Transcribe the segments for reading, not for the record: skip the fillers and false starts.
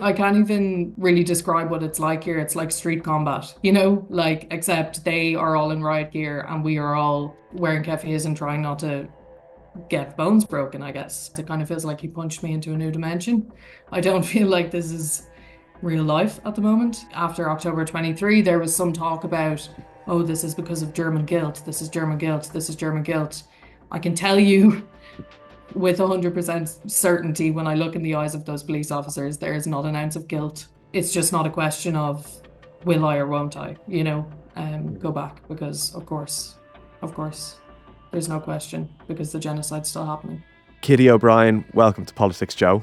I can't even really describe what it's like here. It's like street combat, like except they are all in riot gear and we are all wearing keffiyehs and trying not to get bones broken, I guess. It kind of feels like he punched me into a new dimension. I don't feel like this is real life at the moment. After October 23, there was some talk about, oh, this is because of German guilt. This is German guilt. This is German guilt. I can tell you with 100% certainty when I look in the eyes of those police officers, there is not an ounce of guilt. It's just not a question of will I or won't I, go back because of course, there's no question because the genocide's still happening. Kitty O'Brien, welcome to Politics Joe.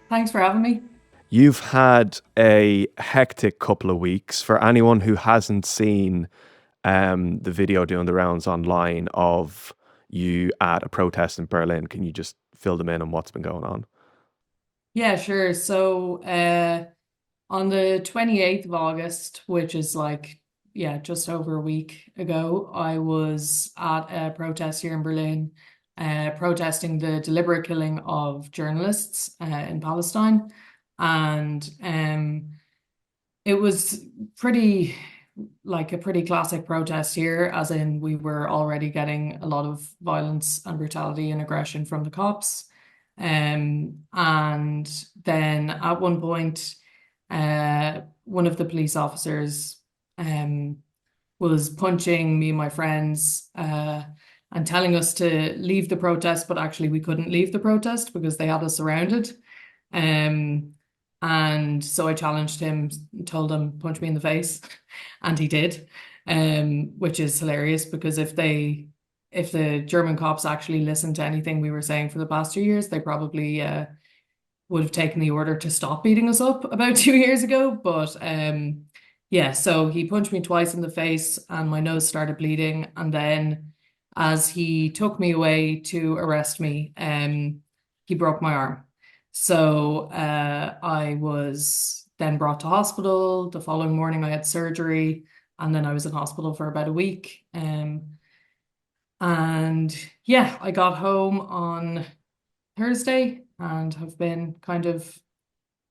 Thanks for having me. You've had a hectic couple of weeks. For anyone who hasn't seen the video doing the rounds online of you at a protest in Berlin, can you just fill them in on what's been going on? Yeah, sure. So, on the 28th of August, which is like, yeah, just over a week ago, I was at a protest here in Berlin, protesting the deliberate killing of journalists, in Palestine. And it was pretty, like a pretty classic protest here, as in we were already getting a lot of violence and brutality and aggression from the cops. And then at one point, one of the police officers was punching me and my friends and telling us to leave the protest, but actually we couldn't leave the protest because they had us surrounded. Um, and so I challenged him, told him, punch me in the face, and he did, which is hilarious because if the German cops actually listened to anything we were saying for the past 2 years, they probably would have taken the order to stop beating us up about 2 years ago. But yeah, so he punched me twice in the face and my nose started bleeding. And then as he took me away to arrest me, he broke my arm. So I was then brought to hospital. The following morning, I had surgery, and then I was in hospital for about a week. And yeah, I got home on Thursday and have been kind of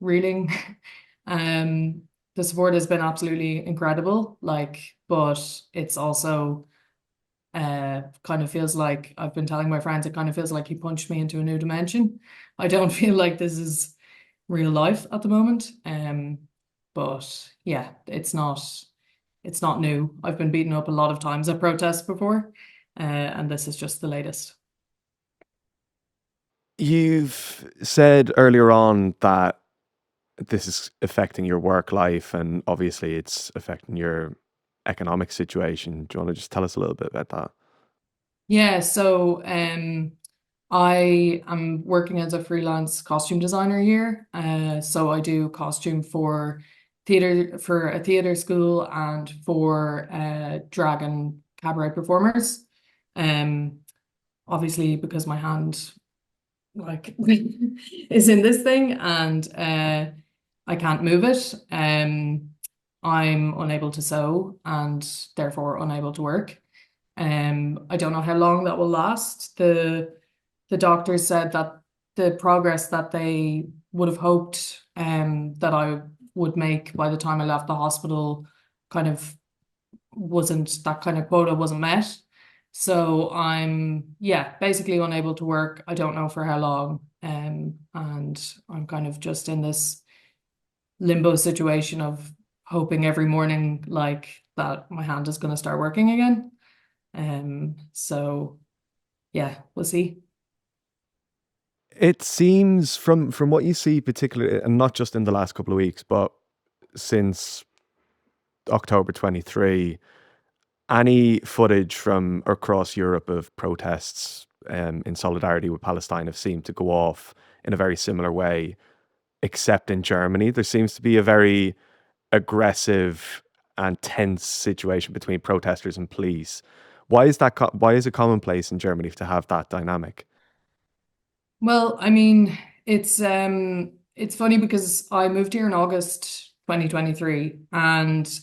reeling. Um, the support has been absolutely incredible, but it's also kind of feels like I've been telling my friends, it kind of feels like he punched me into a new dimension. I don't feel like this is real life at the moment. But yeah, it's not new. I've been beaten up a lot of times at protests before, and this is just the latest. You've said earlier on that this is affecting your work life and obviously it's affecting your economic situation. Do you want to just tell us a little bit about that? Yeah, so I am working as a freelance costume designer here. So I do costume for theater for a theater school and for drag and cabaret performers. Um, Obviously because my hand like is in this thing and I can't move it. I'm unable to sew and therefore unable to work. I don't know how long that will last. The doctors said that the progress that they would have hoped that I would make by the time I left the hospital kind of wasn't that kind of quota wasn't met. So I'm, yeah, basically unable to work. I don't know for how long. And I'm kind of just in this limbo situation of hoping every morning like that my hand is going to start working again. So yeah, we'll see. It seems from what you see, particularly, and not just in the last couple of weeks, but since October 23, any footage from across Europe of protests in solidarity with Palestine have seemed to go off in a very similar way, except in Germany. There seems to be a very aggressive and tense situation between protesters and police. Why is that? Why is it commonplace in Germany to have that dynamic? Well, I mean, it's funny because I moved here in August 2023 and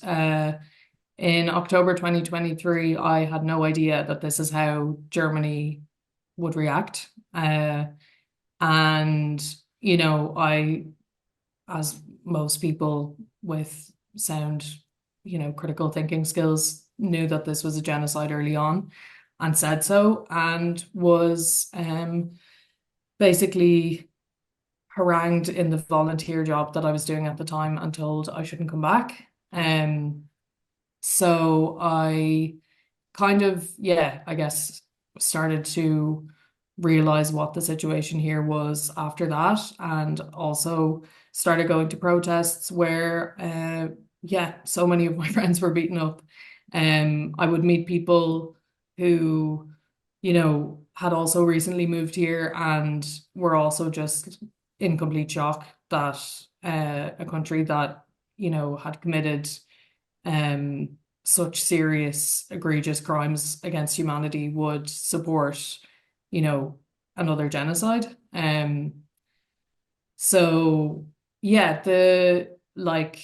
in October 2023 I had no idea that this is how Germany would react. And I as most people with sound, critical thinking skills knew that this was a genocide early on and said so, and was basically harangued in the volunteer job that I was doing at the time and told I shouldn't come back. So I kind of, yeah, I guess started to realize what the situation here was after that, and also started going to protests where, yeah, so many of my friends were beaten up. I would meet people who, had also recently moved here and were also just in complete shock that a country that, had committed um such serious, egregious crimes against humanity would support, you know, another genocide. So yeah, the like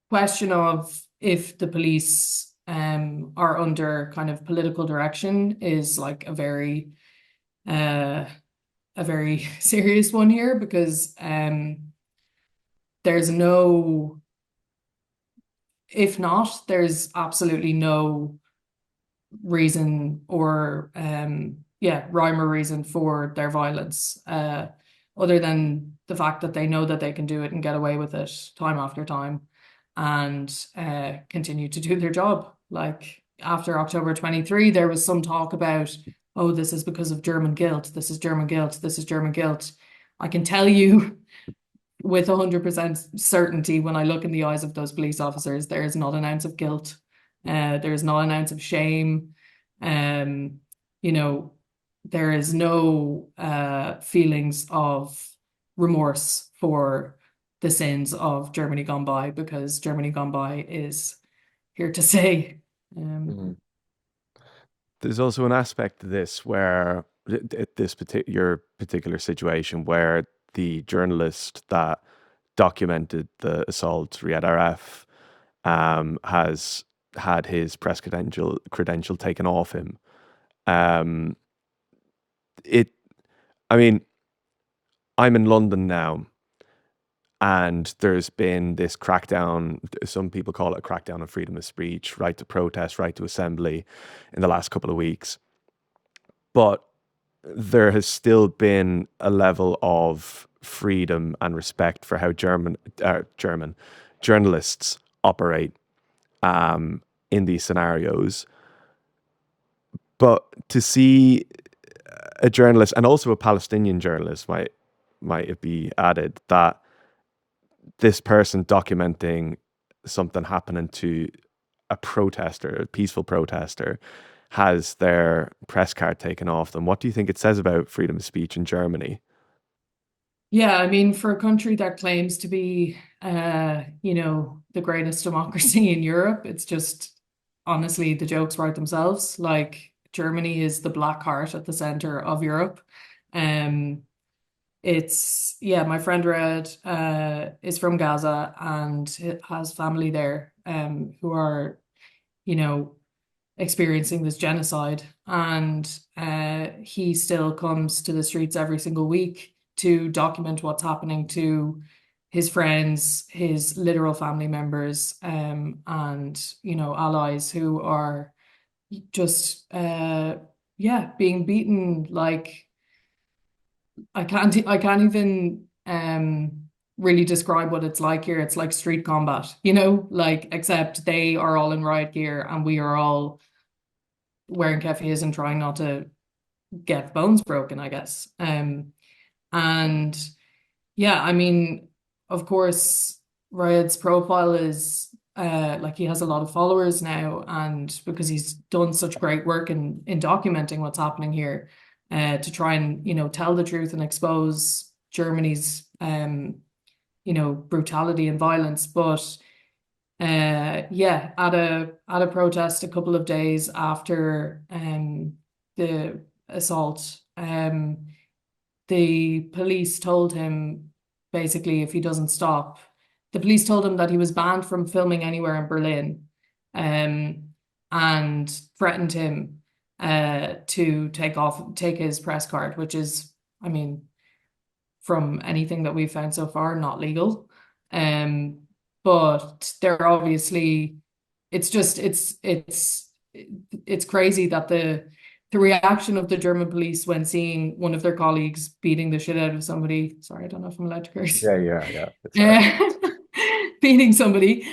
question of if the police are under kind of political direction is like uh a very serious one here, because there's no, if not, there's absolutely no reason or yeah, rhyme or reason for their violence, other than the fact that they know that they can do it and get away with it time after time, and continue to do their job. Like after October 23, there was some talk about, oh, this is because of German guilt, this is German guilt, this is German guilt. I can tell you with 100% certainty, when I look in the eyes of those police officers, there is not an ounce of guilt. There is not an ounce of shame. Um, you know, there is no feelings of remorse for the sins of Germany gone by, because Germany gone by is here to stay. Mhm. There's also an aspect to this where your particular situation where the journalist that documented the assault, Riyad Aref, has had his press credential taken off him. Um, it, I mean, I'm in London now, and there's been this crackdown. Some people call it a crackdown on freedom of speech, right to protest, right to assembly, in the last couple of weeks. But there has still been a level of freedom and respect for how German journalists operate in these scenarios. But to see a journalist, and also a Palestinian journalist, might it be added, that this person documenting something happening to a protester, a peaceful protester, has their press card taken off them. What do you think it says about freedom of speech in Germany? Yeah, I mean, for a country that claims to be, the greatest democracy in Europe, it's just honestly the jokes write themselves. Like Germany is the black heart at the center of Europe. Um, it's yeah, my friend Red is from Gaza and has family there, who are, you know, experiencing this genocide. And he still comes to the streets every single week to document what's happening to his friends, his literal family members, and, allies who are just, yeah, being beaten. Like, I can't even really describe what it's like here. It's like street combat, like, except they are all in riot gear and we are all wearing keffiyehs and trying not to get bones broken, I guess. And yeah, I mean, of course, Riot's profile is like he has a lot of followers now, and because he's done such great work in documenting what's happening here, to try and, tell the truth and expose Germany's brutality and violence. But yeah, at a protest a couple of days after the assault, the police told him, basically, if he doesn't stop, the police told him that he was banned from filming anywhere in Berlin, um, and threatened him to take his press card, which is, I mean, from anything that we've found so far, not legal. Um, but they're obviously, it's just it's crazy that the reaction of the German police when seeing one of their colleagues beating the shit out of somebody. Sorry, I don't know if I'm allowed to curse. Yeah. It's all right. Uh, beating somebody,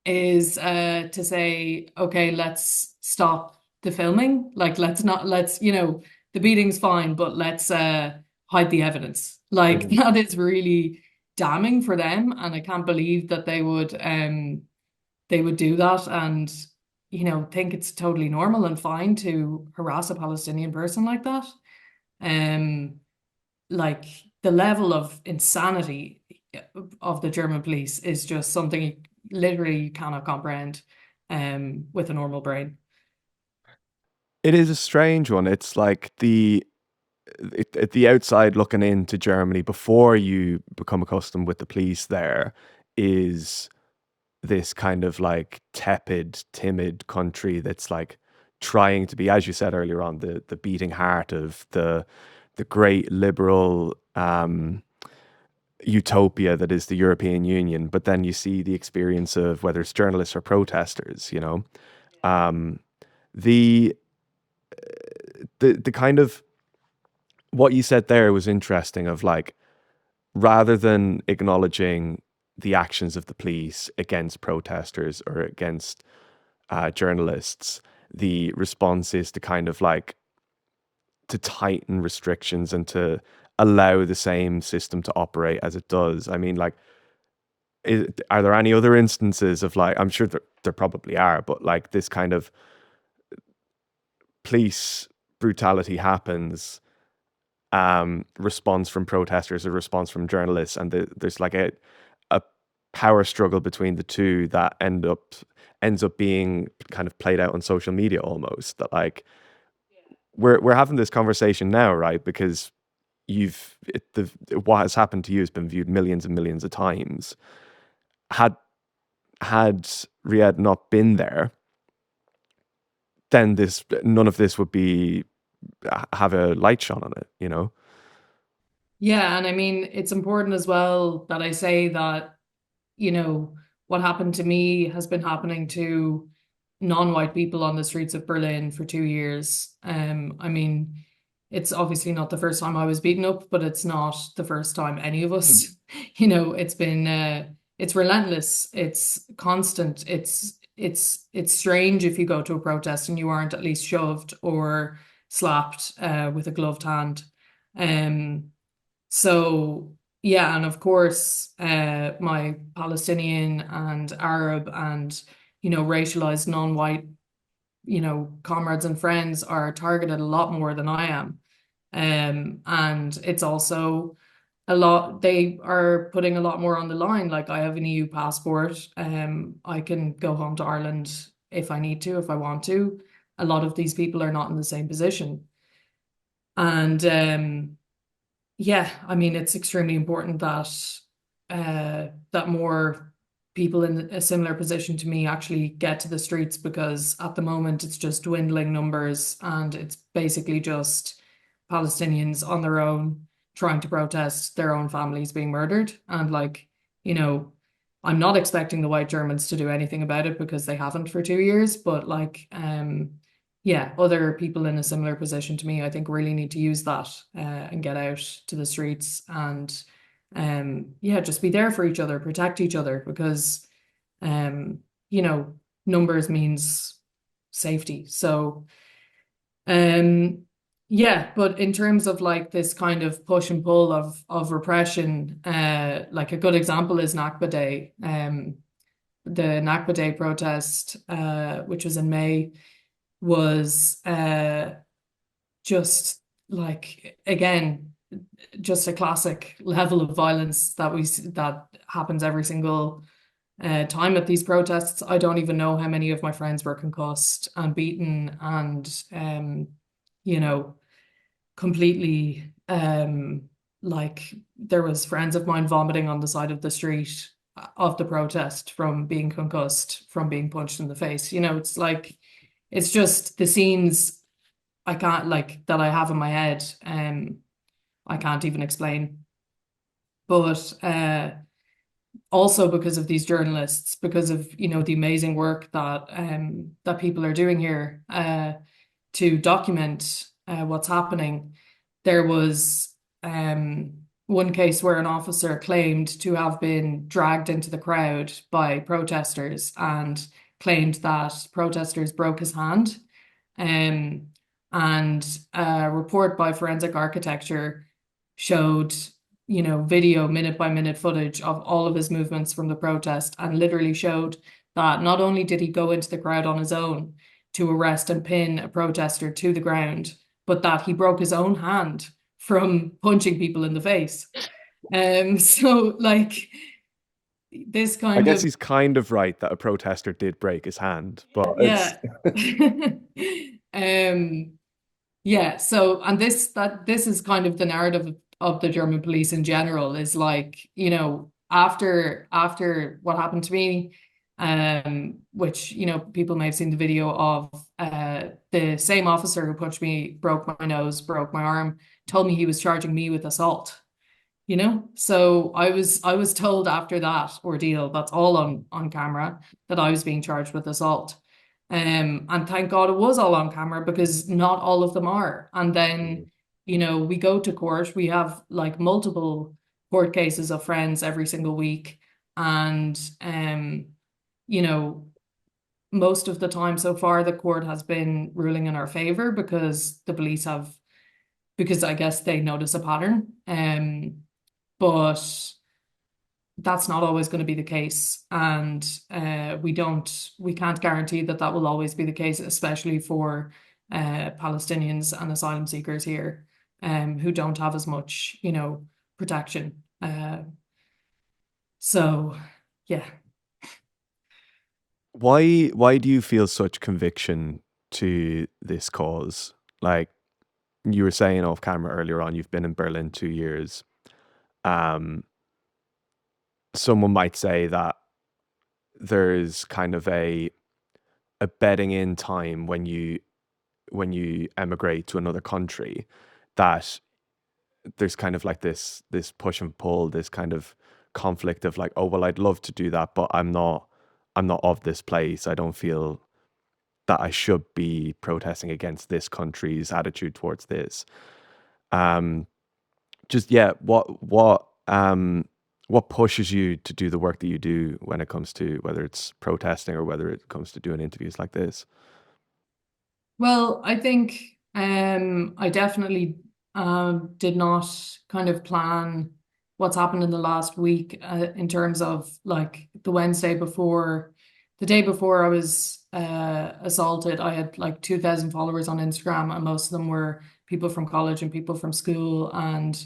is to say, okay, let's stop the filming. Like, let's not, let's, the beating's fine, but let's hide the evidence. Like, Mhm. that is really damning for them. And I can't believe that they would do that and, think it's totally normal and fine to harass a Palestinian person like that. Um, like the level of insanity of the German police is just something you literally cannot comprehend with a normal brain. It is a strange one. It's like at the outside looking into Germany before you become accustomed with the police there is this kind of like tepid, timid country that's like trying to be, as you said earlier on, the beating heart of the great liberal utopia that is the European Union. But then you see the experience of whether it's journalists or protesters, you know, um, the the kind of what you said there was interesting of like rather than acknowledging the actions of the police against protesters or against journalists, the response is to kind of like to tighten restrictions and to allow the same system to operate as it does. I mean, like, are there any other instances of like, I'm sure there probably are, but like this kind of police brutality happens, response from protesters, a response from journalists, and there's like a power struggle between the two that ends up being kind of played out on social media almost. That like we're having this conversation now, right? Because what has happened to you has been viewed millions and millions of times. Had had Riyadh not been there, then this none of this would be have a light shone on it, you know? Yeah, and I mean, it's important as well that I say that, what happened to me has been happening to non-white people on the streets of Berlin for 2 years. I mean, it's obviously not the first time I was beaten up, but it's not the first time any of us, it's been it's relentless, it's constant, it's strange if you go to a protest and you aren't at least shoved or slapped with a gloved hand. Um, so yeah, and of course, my Palestinian and Arab and racialized non-white comrades and friends are targeted a lot more than I am. And it's also a lot, they are putting a lot more on the line. Like I have an EU passport. I can go home to Ireland if I need to, if I want to. A lot of these people are not in the same position. And yeah, I mean, it's extremely important that that more people in a similar position to me actually get to the streets because at the moment it's just dwindling numbers and it's basically just Palestinians on their own trying to protest their own families being murdered. And like, you know, I'm not expecting the white Germans to do anything about it because they haven't for 2 years, but like yeah, other people in a similar position to me, I think really need to use that and get out to the streets and yeah, just be there for each other, protect each other because um, you know, numbers means safety. So um yeah, but in terms of like this kind of push and pull of repression, like a good example is Nakba Day. The Nakba Day protest, which was in May, was just like again just a classic level of violence that that happens every single time at these protests. I don't even know how many of my friends were concussed and beaten and you know completely like there was friends of mine vomiting on the side of the street of the protest from being concussed from being punched in the face. It's like it's just the scenes I can't like that I have in my head. I can't even explain. but also because of these journalists, because of, the amazing work that people are doing here to document what's happening. There was one case where an officer claimed to have been dragged into the crowd by protesters and claimed that protesters broke his hand. Um, and a report by Forensic Architecture showed, video minute by minute footage of all of his movements from the protest, and literally showed that not only did he go into the crowd on his own to arrest and pin a protester to the ground, but that he broke his own hand from punching people in the face. So like this I kind guess of, he's kind of right that a protester did break his hand, but it's yeah. Um, Yeah, so and this is kind of the narrative of the German police in general, is like, after what happened to me, which, people may have seen the video of, the same officer who punched me, broke my nose, broke my arm, told me he was charging me with assault. So I was told after that ordeal, that's all on camera, that I was being charged with assault. And thank God it was all on camera, because not all of them are. And then, we go to court, we have like multiple court cases of friends every single week. And you know, most of the time so far the court has been ruling in our favor, because the police have, because I guess they notice a pattern. But that's not always going to be the case. And we can't guarantee that that will always be the case, especially for Palestinians and asylum seekers here, who don't have as much, protection. So, yeah. why do you feel such conviction to this cause? Like you were saying off camera earlier on, you've been in Berlin 2 years. Um, Someone might say that there's kind of a bedding in time when you emigrate to another country, that there's kind of like this push and pull, this kind of conflict of like, oh well, I'd love to do that, but I'm not of this place. I don't feel that I should be protesting against this country's attitude towards this. Um, just yeah, what pushes you to do the work that you do when it comes to whether it's protesting or whether it comes to doing interviews like this? Well, I think I definitely did not kind of plan what's happened in the last week, in terms of like the day before I was assaulted. I had like 2,000 followers on Instagram, and most of them were people from college and people from school, and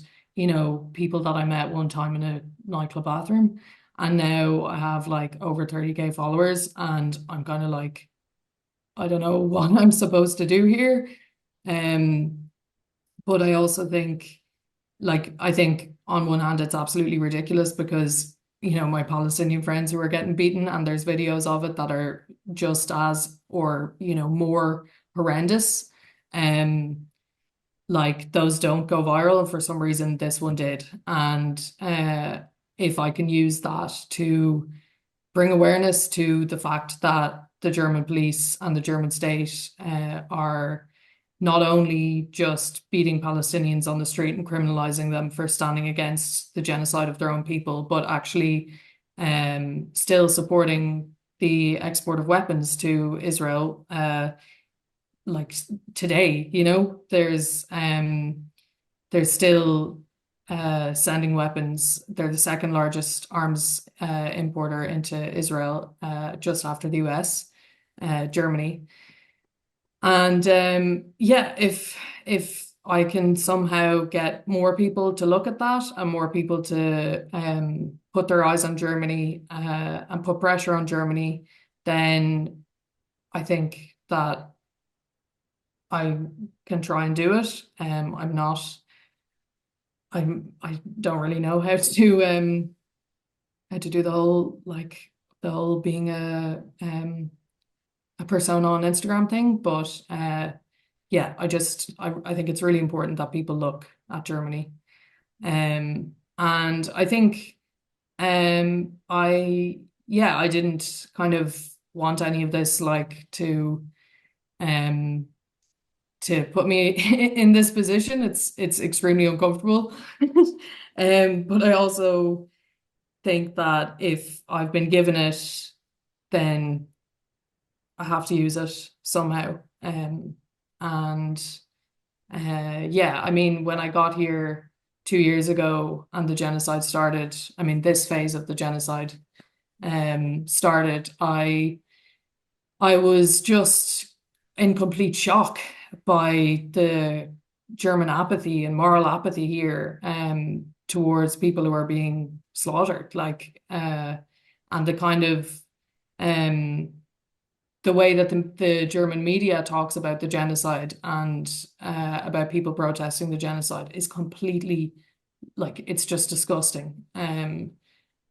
people that I met one time in a nightclub bathroom. And now I have like over 30K followers, and I'm kind of like, I don't know what I'm supposed to do here. Um, but I also think, I think on one hand, it's absolutely ridiculous, because, my Palestinian friends who are getting beaten, and there's videos of it that are just as, or, more horrendous. Um, like those don't go viral, and for some reason this one did. And if I can use that to bring awareness to the fact that the German police and the German state are not only just beating Palestinians on the street and criminalizing them for standing against the genocide of their own people, but actually still supporting the export of weapons to Israel. Like today, there's still sending weapons. They're the second largest arms importer into Israel, just after the US, Germany. And yeah, if I can somehow get more people to look at that, and more people to put their eyes on Germany, and put pressure on Germany, then I think that I can try and do it. I'm not. I don't really know how to do the whole being a persona on Instagram thing, but yeah, I think it's really important that people look at Germany. Um And I think I didn't kind of want any of this like um to put me in this position. It's extremely uncomfortable. But I also think that if I've been given it, then I have to use it somehow. And yeah, I mean, when I got here 2 years ago and the genocide started, I mean, this phase of the genocide started, I was just in complete shock by the German apathy and moral apathy here towards people who are being slaughtered, and the kind of um the way that the German media talks about the genocide and about people protesting the genocide is completely like it's just disgusting.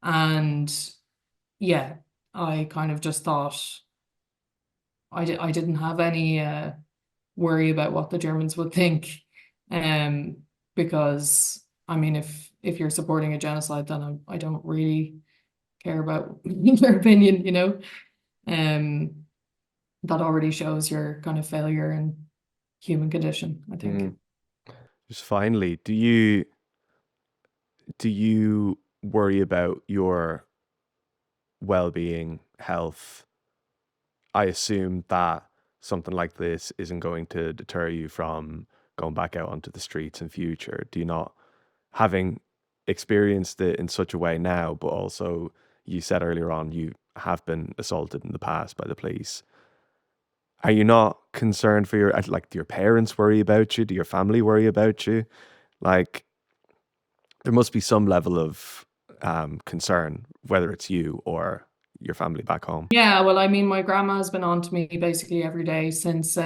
And yeah, I kind of just thought I didn't have any worry about what the Germans would think, um, because I mean, if you're supporting a genocide, then I don't really care about your opinion, you know. Um, that already shows your kind of failure in human condition, I think. Mm. Just finally, do you worry about your well-being, health? I assume that something like this isn't going to deter you from going back out onto the streets in future. Do you not, having experienced it in such a way now, but also you said earlier on you have been assaulted in the past by the police. Are you not concerned for your, like, do your parents worry about you? Do your family worry about you? Like, there must be some level of concern, whether it's you or your family back home. Yeah, well, I mean, my grandma has been on to me basically every day since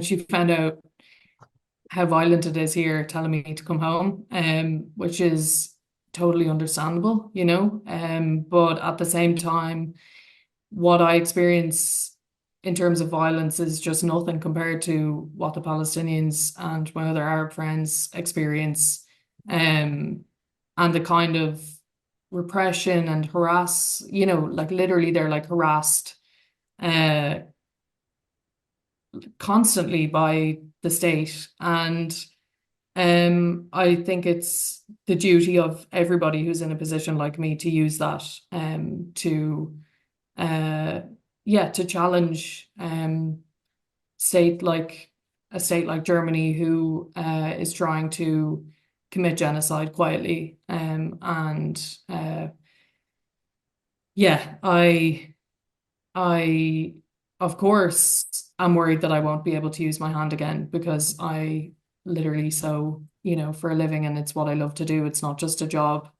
she found out how violent it is here, telling me to come home, which is totally understandable, you know. But at the same time, what I experience in terms of violence is just nothing compared to what the Palestinians and my other Arab friends experience. Um, and the kind of repression and harass, you know, like literally they're like harassed uh constantly by the state. And I think it's the duty of everybody who's in a position like me to use that to uh yeah, to challenge state like a state like Germany who is trying to commit genocide quietly. And yeah, I of course am worried that I won't be able to use my hand again because I literally sew, you know, for a living and it's what I love to do. It's not just a job.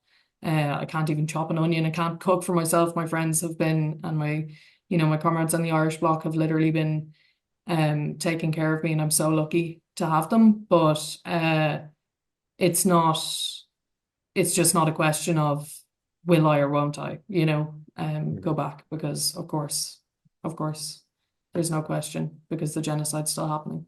I can't even chop an onion. I can't cook for myself. My friends have been, and my comrades on the Irish bloc have literally been taking care of me, and I'm so lucky to have them. But it's not, it's just not a question of will I or won't I, you know, go Mhm. back because of course, there's no question because the genocide's still happening.